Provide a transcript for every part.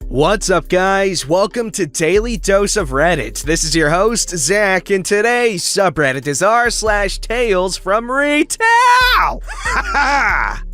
What's up, guys? Welcome to Daily Dose of Reddit. This is your host, Zach, and today's subreddit is r/TalesFromRetail.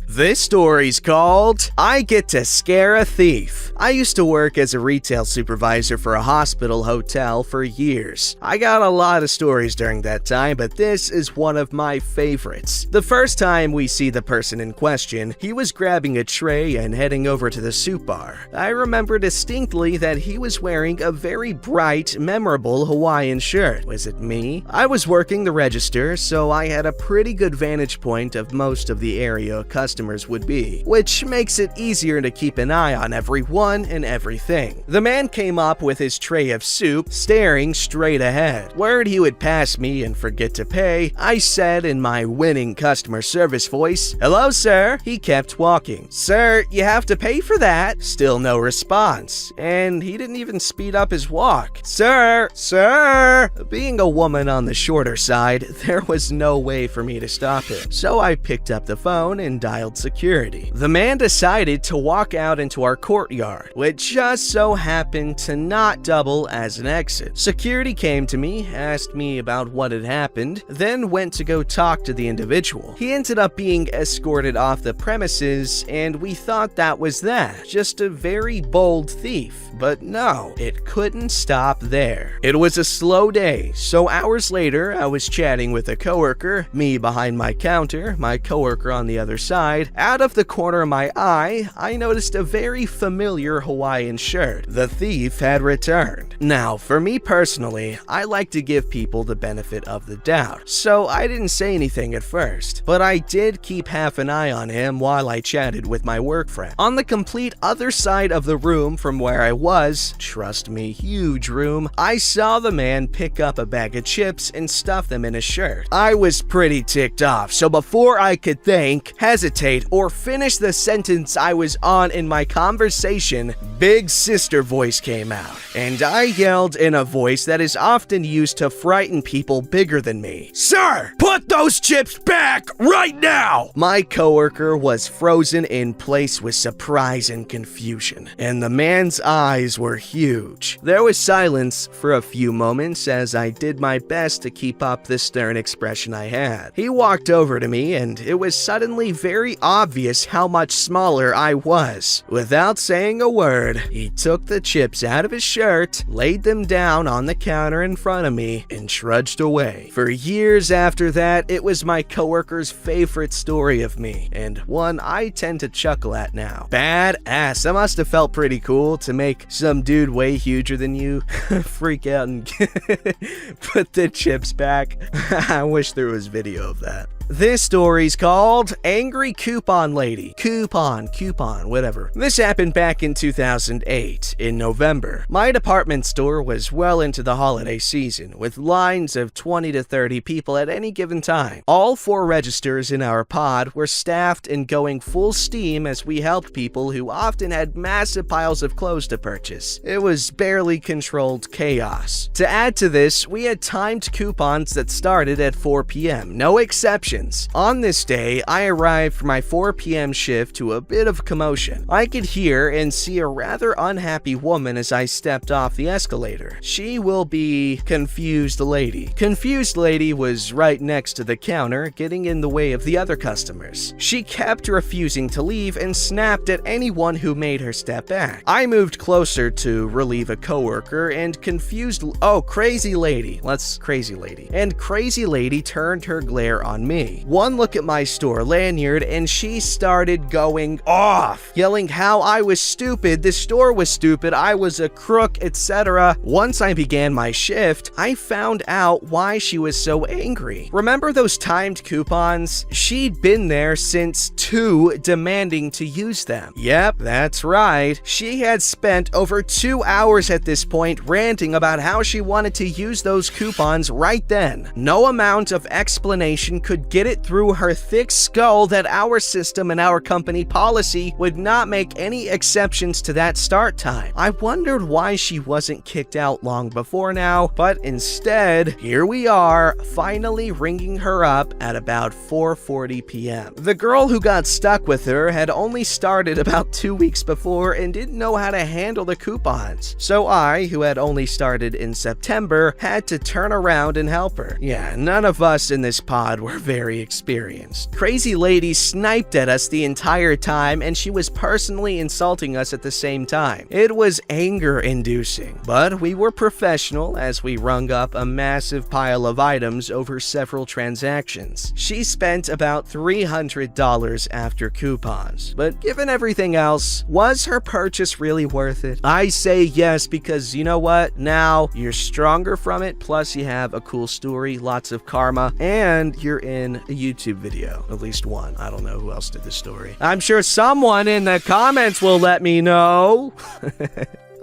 This story's called, I Get to Scare a Thief. I used to work as a retail supervisor for a hospital hotel for years. I got a lot of stories during that time, but this is one of my favorites. The first time we see the person in question, he was grabbing a tray and heading over to the soup bar. I remember distinctly that he was wearing a very bright, memorable Hawaiian shirt. Was it me? I was working the register, so I had a pretty good vantage point of most of the area customers would be, which makes it easier to keep an eye on everyone and everything. The man came up with his tray of soup, staring straight ahead. Worried he would pass me and forget to pay, I said in my winning customer service voice, "Hello, sir." He kept walking. "Sir, you have to pay for that." Still no response, and he didn't even speed up his walk. "Sir, sir." Being a woman on the shorter side, there was no way for me to stop him, so I picked up the phone and dialed security. The man decided to walk out into our courtyard, which just so happened to not double as an exit. Security came to me, asked me about what had happened, then went to go talk to the individual. He ended up being escorted off the premises, and we thought that was that. Just a very bold thief. But no, it couldn't stop there. It was a slow day, so hours later, I was chatting with a coworker, me behind my counter, my coworker on the other side. Out of the corner of my eye, I noticed a very familiar Hawaiian shirt. The thief had returned. Now, for me personally, I like to give people the benefit of the doubt, so I didn't say anything at first, but I did keep half an eye on him while I chatted with my work friend. On the complete other side of the room from where I was, trust me, huge room, I saw the man pick up a bag of chips and stuff them in his shirt. I was pretty ticked off, so before I could think, hesitate, or finish the sentence I was on in my conversation, big sister voice came out, and I yelled in a voice that is often used to frighten people bigger than me, "Sir, put those chips back right now!" My coworker was frozen in place with surprise and confusion, and the man's eyes were huge. There was silence for a few moments as I did my best to keep up the stern expression I had. He walked over to me, and it was suddenly very obvious how much smaller I was. Without saying a word, he took the chips out of his shirt, laid them down on the counter in front of me, and trudged away. For years after that, it was my coworker's favorite story of me, and one I tend to chuckle at now. Badass. That must have felt pretty cool to make some dude way huger than you freak out and put the chips back. I wish there was video of that. This story's called Angry Coupon Lady. Coupon, whatever. This happened back in 2008, in November. My department store was well into the holiday season, with lines of 20 to 30 people at any given time. All 4 registers in our pod were staffed and going full steam as we helped people who often had massive piles of clothes to purchase. It was barely controlled chaos. To add to this, we had timed coupons that started at 4 p.m., no exception. On this day, I arrived for my 4 p.m. shift to a bit of commotion. I could hear and see a rather unhappy woman as I stepped off the escalator. She will be Confused Lady. Confused Lady was right next to the counter, getting in the way of the other customers. She kept refusing to leave and snapped at anyone who made her step back. I moved closer to relieve a coworker, and Crazy Lady. And Crazy Lady turned her glare on me. One look at my store lanyard, and she started going off, yelling how I was stupid, this store was stupid, I was a crook, etc. Once I began my shift, I found out why she was so angry. Remember those timed coupons? She'd been there since 2, demanding to use them. Yep, that's right. She had spent over 2 hours at this point ranting about how she wanted to use those coupons right then. No amount of explanation could get it through her thick skull that our system and our company policy would not make any exceptions to that start time. I wondered why she wasn't kicked out long before now, but instead, here we are, finally ringing her up at about 4:40 p.m. The girl who got stuck with her had only started about 2 weeks before and didn't know how to handle the coupons. So I, who had only started in September, had to turn around and help her. Yeah, none of us in this pod were very experienced. Crazy lady sniped at us the entire time, and she was personally insulting us at the same time. It was anger-inducing, but we were professional as we rung up a massive pile of items over several transactions. She spent about $300 after coupons, but given everything else, was her purchase really worth it? I say yes, because you know what? Now you're stronger from it, plus you have a cool story, lots of karma, and you're in a YouTube video. At least one. I don't know who else did the story. I'm sure someone in the comments will let me know.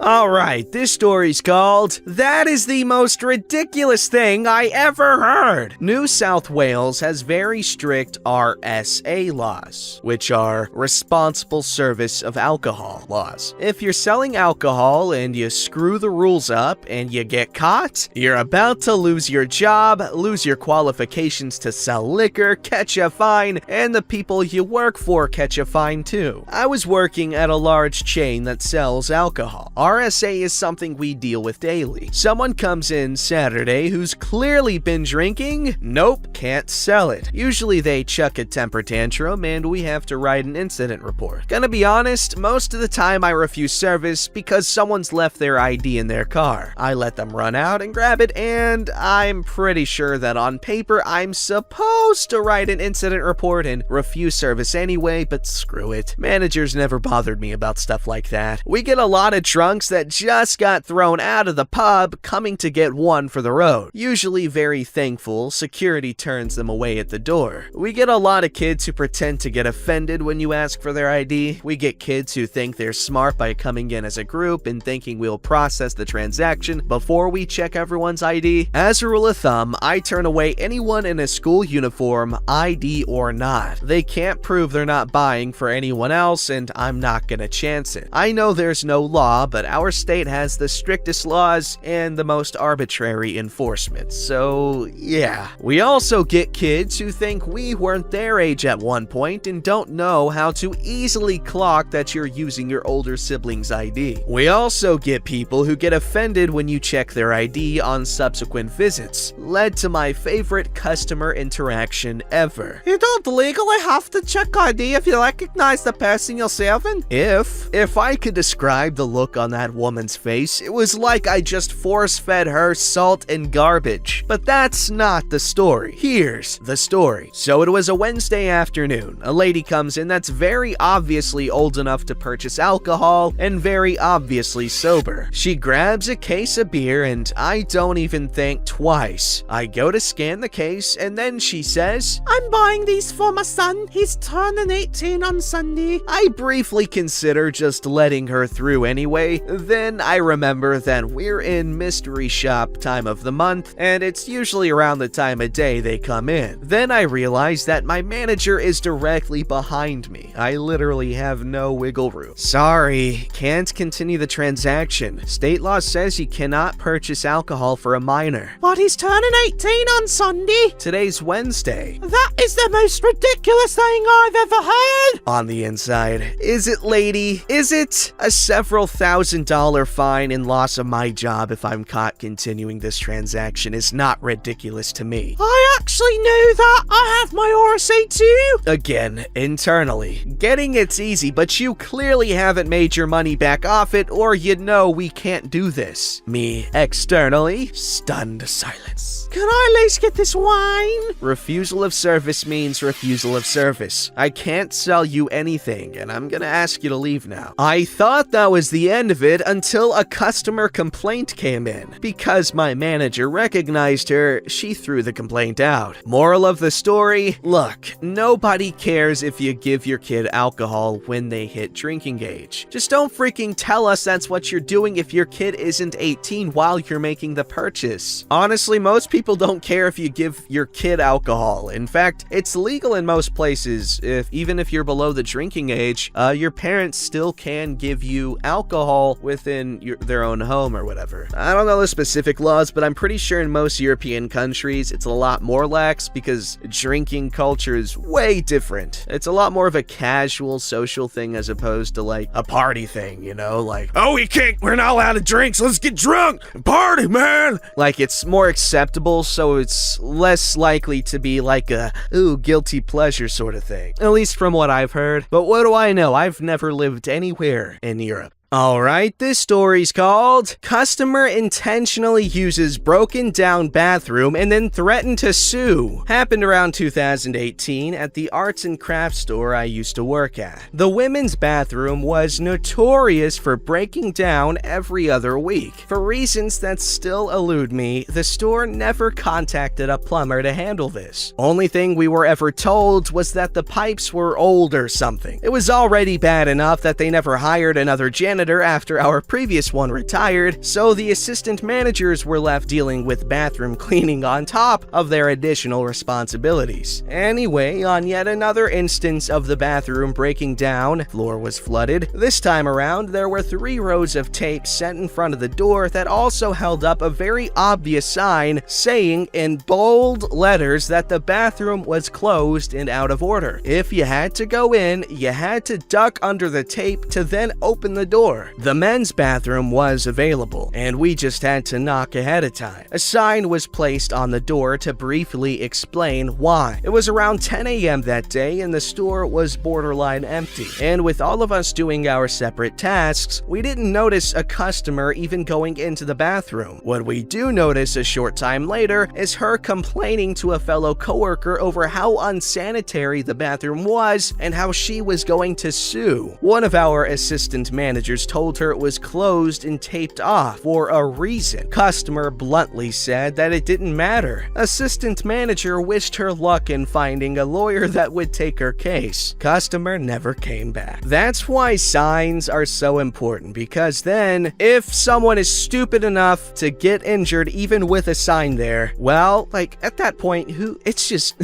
Alright, this story's called, "That is the most ridiculous thing I ever heard." New South Wales has very strict RSA laws, which are Responsible Service of Alcohol laws. If you're selling alcohol and you screw the rules up and you get caught, you're about to lose your job, lose your qualifications to sell liquor, catch a fine, and the people you work for catch a fine too. I was working at a large chain that sells alcohol. RSA is something we deal with daily. Someone comes in Saturday who's clearly been drinking. Nope, can't sell it. Usually they chuck a temper tantrum and we have to write an incident report. Gonna be honest, most of the time I refuse service because someone's left their ID in their car. I let them run out and grab it, and I'm pretty sure that on paper I'm supposed to write an incident report and refuse service anyway, but screw it. Managers never bothered me about stuff like that. We get a lot of drunks that just got thrown out of the pub coming to get one for the road. Usually very thankful, security turns them away at the door. We get a lot of kids who pretend to get offended when you ask for their ID. We get kids who think they're smart by coming in as a group and thinking we'll process the transaction before we check everyone's ID. As a rule of thumb, I turn away anyone in a school uniform, ID or not. They can't prove they're not buying for anyone else, and I'm not gonna chance it. I know there's no law, but our state has the strictest laws and the most arbitrary enforcement, so yeah. We also get kids who think we weren't their age at one point and don't know how to easily clock that you're using your older sibling's ID. We also get people who get offended when you check their ID on subsequent visits, led to my favorite customer interaction ever. You don't legally have to check ID if you recognize the person you're serving? If I could describe the look on that woman's face, it was like I just force-fed her salt and garbage. But that's not the story. Here's the story. So it was a Wednesday afternoon. A lady comes in that's very obviously old enough to purchase alcohol and very obviously sober. She grabs a case of beer and I don't even think twice. I go to scan the case and then she says, "I'm buying these for my son. He's turning 18 on Sunday." I briefly consider just letting her through anyway. Then I remember that we're in mystery shop time of the month, and it's usually around the time of day they come in. Then I realize that my manager is directly behind me. I literally have no wiggle room. "Sorry, can't continue the transaction. State law says you cannot purchase alcohol for a minor." "But he's turning 18 on Sunday." "Today's Wednesday." "That is the most ridiculous thing I've ever heard." On the inside, is it, lady? Is it? A several $1,000 fine and loss of my job if I'm caught continuing this transaction is not ridiculous to me. I actually knew that. I have my RSA too. Again, internally. Getting it's easy, but you clearly haven't made your money back off it, or you know we can't do this. Me, externally, stunned silence. "Can I at least get this wine?" Refusal of service means refusal of service. I can't sell you anything, and I'm gonna ask you to leave now. I thought that was the end of it until a customer complaint came in. Because my manager recognized her, she threw the complaint out. Moral of the story, look, nobody cares if you give your kid alcohol when they hit drinking age. Just don't freaking tell us that's what you're doing if your kid isn't 18 while you're making the purchase. Honestly, most people don't care if you give your kid alcohol. In fact, it's legal in most places. Even if you're below the drinking age, your parents still can give you alcohol within their own home or whatever. I don't know the specific laws, but I'm pretty sure in most European countries it's a lot more lax because drinking culture is way different. It's a lot more of a casual social thing as opposed to like a party thing, you know? Like, oh, we're not allowed to drink, so let's get drunk and party, man! Like, it's more acceptable, so it's less likely to be like a, ooh, guilty pleasure sort of thing. At least from what I've heard. But what do I know? I've never lived anywhere in Europe. Alright, this story's called Customer Intentionally Uses Broken Down Bathroom and Then Threatened to Sue. Happened around 2018 at the arts and crafts store I used to work at. The women's bathroom was notorious for breaking down every other week. For reasons that still elude me, the store never contacted a plumber to handle this. Only thing we were ever told was that the pipes were old or something. It was already bad enough that they never hired another janitor after our previous one retired, so the assistant managers were left dealing with bathroom cleaning on top of their additional responsibilities. Anyway, on yet another instance of the bathroom breaking down, floor was flooded. This time around, there were 3 rows of tape set in front of the door that also held up a very obvious sign saying in bold letters that the bathroom was closed and out of order. If you had to go in, you had to duck under the tape to then open the door. The men's bathroom was available, and we just had to knock ahead of time. A sign was placed on the door to briefly explain why. It was around 10 a.m. that day, and the store was borderline empty. And with all of us doing our separate tasks, we didn't notice a customer even going into the bathroom. What we do notice a short time later is her complaining to a fellow coworker over how unsanitary the bathroom was and how she was going to sue. One of our assistant managers told her it was closed and taped off for a reason. Customer bluntly said that it didn't matter. Assistant manager wished her luck in finding a lawyer that would take her case. Customer never came back. That's why signs are so important, because then if someone is stupid enough to get injured even with a sign there, well, like at that point, it's just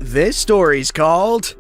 This story's called,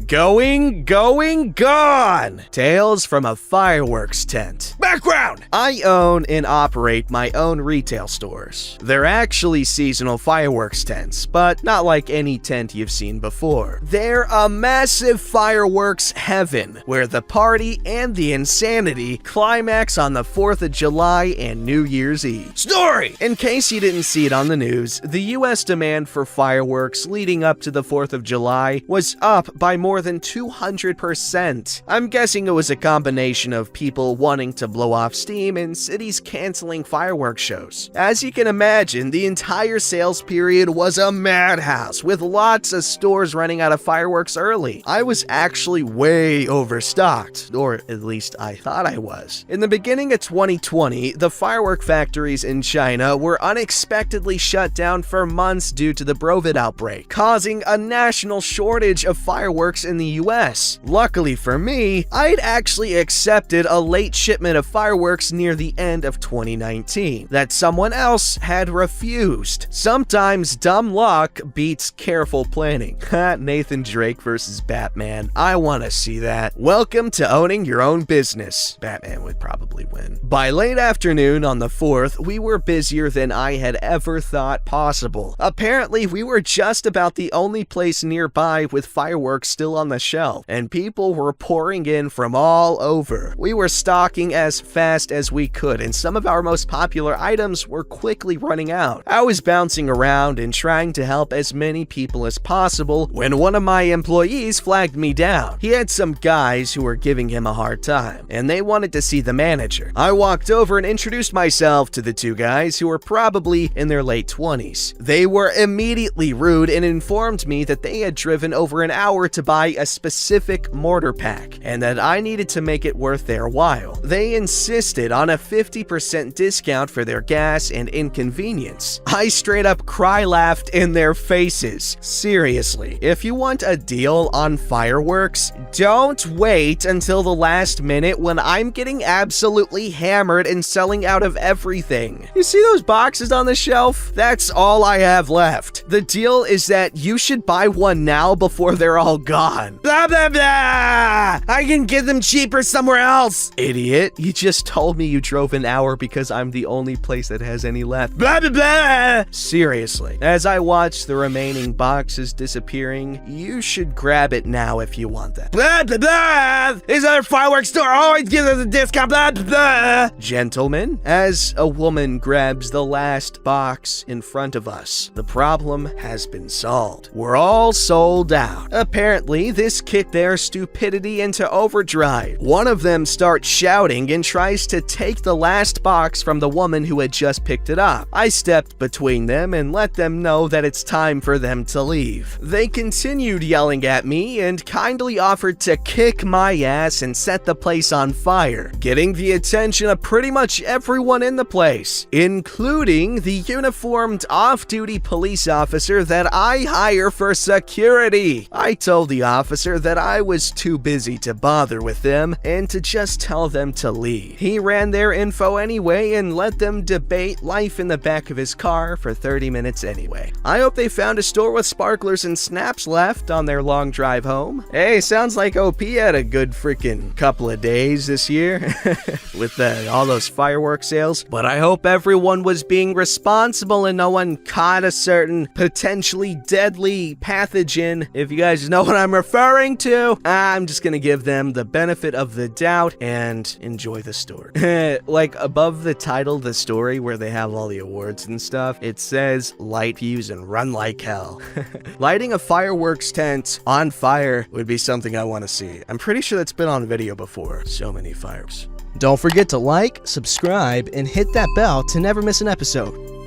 Going, Gone! Tales from a Fireworks Tent. Background! I own and operate my own retail stores. They're actually seasonal fireworks tents, but not like any tent you've seen before. They're a massive fireworks heaven, where the party and the insanity climax on the 4th of July and New Year's Eve. Story! In case you didn't see it on the news, the US demand for fireworks leading up to the 4th of July was up by more than 200%. I'm guessing it was a combination of people wanting to blow off steam and cities canceling fireworks shows. As you can imagine, the entire sales period was a madhouse, with lots of stores running out of fireworks early. I was actually way overstocked, or at least I thought I was. In the beginning of 2020, the firework factories in China were unexpectedly shut down for months due to the Brovid outbreak, causing a national shortage of fireworks in the US. Luckily for me, I'd actually accepted a late shipment of fireworks near the end of 2019 that someone else had refused. Sometimes dumb luck beats careful planning. Nathan Drake versus Batman. I want to see that. Welcome to owning your own business. Batman would probably win. By late afternoon on the 4th, we were busier than I had ever thought possible. Apparently, we were just about the only place nearby with fireworks still on the shelf, and people were pouring in from all over. We were stocking as fast as we could, and some of our most popular items were quickly running out. I was bouncing around and trying to help as many people as possible when one of my employees flagged me down. He had some guys who were giving him a hard time, and they wanted to see the manager. I walked over and introduced myself to the two guys who were probably in their late 20s. They were immediately rude and informed me that they had driven over an hour to buy a specific mortar pack, and that I needed to make it worth their while. They insisted on a 50% discount for their gas and inconvenience. I straight up cry-laughed in their faces. Seriously, if you want a deal on fireworks, don't wait until the last minute when I'm getting absolutely hammered and selling out of everything. You see those boxes on the shelf? That's all I have left. The deal is that you should buy one now before they're all gone. Blah, blah, blah! I can get them cheaper somewhere else! Idiot, you just told me you drove an hour because I'm the only place that has any left. Blah, blah, blah! Seriously, as I watch the remaining boxes disappearing, you should grab it now if you want them. Blah, blah, blah! This other fireworks store always gives us a discount, blah, blah, blah! Gentlemen, as a woman grabs the last box in front of us, the problem has been solved. We're all sold out. Apparently, this kicked their stupidity into overdrive. One of them starts shouting and tries to take the last box from the woman who had just picked it up. I stepped between them and let them know that it's time for them to leave. They continued yelling at me and kindly offered to kick my ass and set the place on fire, getting the attention of pretty much everyone in the place, including the uniformed off-duty police officer that I hire for security. I told the officer that I was too busy to bother with them and to just tell them to leave. He ran their info anyway and let them debate life in the back of his car for 30 minutes anyway. I hope they found a store with sparklers and snaps left on their long drive home. Hey, sounds like OP had a good freaking couple of days this year with all those firework sales, but I hope everyone was being responsible and no one caught a certain potentially deadly pathogen. If you guys know what I'm referring to, I'm just gonna give them the benefit of the doubt and enjoy the story. Like above the title of the story where they have all the awards and stuff, it says light fuse and run like hell. Lighting a fireworks tent on fire would be something I want to see. I'm pretty sure that's been on video before. So many fireworks. Don't forget to like, subscribe, and hit that bell to never miss an episode.